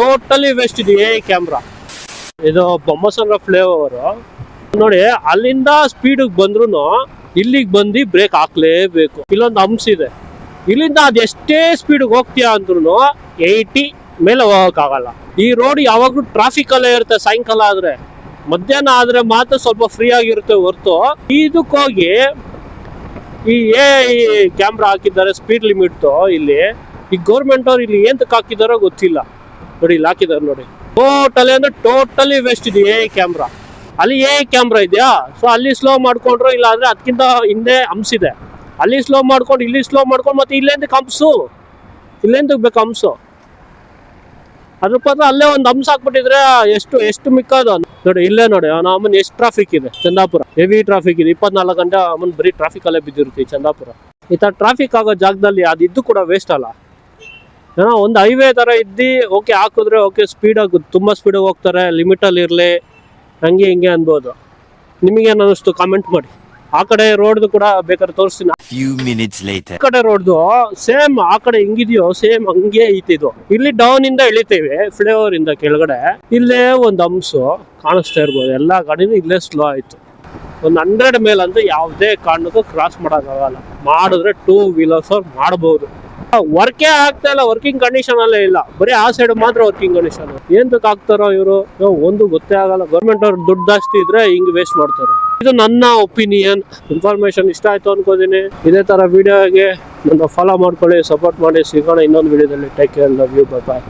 Totally waste ಇದೆ camera. ಇದು Bommasandra flavour ನೋಡಿ, ಅಲ್ಲಿಂದ ಸ್ಪೀಡ್ ಬಂದ್ರು ಇಲ್ಲಿಗೆ ಬಂದು ಬ್ರೇಕ್ ಹಾಕ್ಲೇಬೇಕು. ಇಲ್ಲೊಂದು ಅಂಶ ಇದೆ, ಇಲ್ಲಿಂದ ಅದೆಷ್ಟೇ ಸ್ಪೀಡ್ ಹೋಗ್ತೀಯ ಅಂದ್ರೂ 80 ಮೇಲೆ ಹೋಗಕ್ಕಾಗಲ್ಲ. ಈ ರೋಡ್ ಯಾವಾಗ್ಲೂ ಟ್ರಾಫಿಕ್ ಅಲ್ಲೇ ಇರುತ್ತೆ. ಸಾಯಂಕಾಲ ಆದ್ರೆ, ಮಧ್ಯಾಹ್ನ ಆದ್ರೆ ಮಾತ್ರ ಸ್ವಲ್ಪ ಫ್ರೀ ಆಗಿರುತ್ತೆ ಹೊರ್ತು ಇದಕ್ಕೋಗಿ ಈ ಕ್ಯಾಮ್ರಾ ಹಾಕಿದ್ದಾರೆ ಸ್ಪೀಡ್ ಲಿಮಿಟ್. ಇಲ್ಲಿ ಈ ಗೌರ್ಮೆಂಟ್ ಅವ್ರು ಇಲ್ಲಿ ಎಂತಕ್ಕೆ ಹಾಕಿದಾರೋ ಗೊತ್ತಿಲ್ಲ. ನೋಡಿ ಇಲ್ಲಿ ಹಾಕಿದಾರೆ ನೋಡಿ, ಟೋಟಲಿ ಅಂದ್ರೆ ಟೋಟಲಿ ವೇಸ್ಟ್ ಇದೆ ಕ್ಯಾಮ್ರಾ. ಅಲ್ಲಿ ಕ್ಯಾಮ್ರಾ ಇದೆಯಾ, ಸೊ ಅಲ್ಲಿ ಸ್ಲೋ ಮಾಡ್ಕೊಂಡ್ರು, ಇಲ್ಲ ಅಂದ್ರೆ ಅದಕ್ಕಿಂತ ಹಿಂದೆ ಹಂಸಿದೆ, ಅಲ್ಲಿ ಸ್ಲೋ ಮಾಡ್ಕೊಂಡು ಇಲ್ಲಿ ಸ್ಲೋ ಮಾಡ್ಕೊಂಡು ಮತ್ತೆ ಇಲ್ಲೆಂದಕ್ಕೆ ಹಂಸು, ಇಲ್ಲೆಂದಕ್ಕೆ ಬೇಕು ಹಂಸು. ಅದ್ರ ಪತ್ರ ಅಲ್ಲೇ ಒಂದು ಹಂಸ ಹಾಕ್ಬಿಟ್ಟಿದ್ರೆ ಎಷ್ಟು ಮಿಕ್ಕದು ನೋಡಿ. ಇಲ್ಲೇ ನೋಡಿ ಅಮ್ಮನ್ ಎಷ್ಟು ಟ್ರಾಫಿಕ್ ಇದೆ. ಚಂದಾಪುರ ಹೆವಿ ಟ್ರಾಫಿಕ್ ಇದೆ, 24 ಗಂಟೆ ಅಮ್ಮನ್ ಬರೀ ಟ್ರಾಫಿಕ್ ಅಲ್ಲೇ ಬಿದ್ದಿರುತ್ತೆ ಚಂದಾಪುರ. ಈ ತರ ಟ್ರಾಫಿಕ್ ಆಗೋ ಜಾಗದಲ್ಲಿ ಅದಿದ್ದು ಕೂಡ ವೇಸ್ಟ್ ಅಲ್ಲ. ಏನೋ ಒಂದು ಹೈವೇ ತರ ಇದ್ದಿ ಓಕೆ ಹಾಕಿದ್ರೆ ಓಕೆ, ಸ್ಪೀಡಾಗಿ ತುಂಬಾ ಸ್ಪೀಡಾಗಿ ಹೋಗ್ತಾರೆ, ಲಿಮಿಟಲ್ಲಿ ಇರಲಿ, ಹಂಗೆ ಹಿಂಗೆ ಅನ್ಬೋದು. ನಿಮಗೇನು ಅನ್ನಿಸ್ತು ಕಾಮೆಂಟ್ ಮಾಡಿ. ಆ ಕಡೆ ರೋಡ್ದು ಕೂಡ ಬೇಕಾದ್ರೆ ತೋರಿಸ್ತೀನಿ. ಆ ಕಡೆ ರೋಡ್ದು ಸೇಮ್ ಆ ಕಡೆ ಹೆಂಗಿದೆಯೋ ಸೇಮ್ ಹಂಗೆ ಐತಿದು. ಇಲ್ಲಿ ಡೌನ್ ಇಂದ ಇಳಿತೇವೆ ಫ್ಲೇವರ್ ಇಂದ ಕೆಳಗಡೆ. ಇಲ್ಲೇ ಒಂದು ಅಂಶ ಕಾಣಿಸ್ತಾ ಇರ್ಬೋದು. ಎಲ್ಲಾ ಗಾಡಿನೂ ಇಲ್ಲೇ ಸ್ಲೋ ಆಯ್ತು. ಒಂದು 100 ಮೇಲಂತೂ ಯಾವುದೇ ಕಾರಣಕ್ಕೂ ಕ್ರಾಸ್ ಮಾಡೋಕ್ಕಾಗಲ್ಲ. ಮಾಡಿದ್ರೆ 2 ವೀಲರ್ಸ್ ಅವ್ರು ಮಾಡಬಹುದು. ವರ್ಕೇ ಆಗ್ತಾ ಇಲ್ಲ, ವರ್ಕಿಂಗ್ ಕಂಡೀಷನ್ ಅಲ್ಲೇ ಇಲ್ಲ. ಬರೀ ಆ ಸೈಡ್ ಮಾತ್ರ ವರ್ಕಿಂಗ್ ಕಂಡೀಷನ್. ಎಂತಕ್ಕೆ ಆಗ್ತಾರೋ ಇವರು ಒಂದು ಗೊತ್ತೇ ಆಗಲ್ಲ. ಗೌರ್ಮೆಂಟ್ ಅವ್ರು ದುಡ್ಡು ಜಾಸ್ತಿ ಇದ್ರೆ ಹಿಂಗ್ ವೇಸ್ಟ್ ಮಾಡ್ತಾರೆ. ಇದು ನನ್ನ ಒಪಿನಿಯನ್. ಇನ್ಫಾರ್ಮೇಶನ್ ಇಷ್ಟ ಆಯ್ತು ಅನ್ಕೋತೀನಿ. ಇದೇ ತರ ವಿಡಿಯೋಗೆ ನನ್ನ ಫಾಲೋ ಮಾಡ್ಕೊಳ್ಳಿ, ಸಪೋರ್ಟ್ ಮಾಡಿ. ಸಿಗೋಣ ಇನ್ನೊಂದು ವಿಡಿಯೋದಲ್ಲಿ. Take care, love you, bye bye.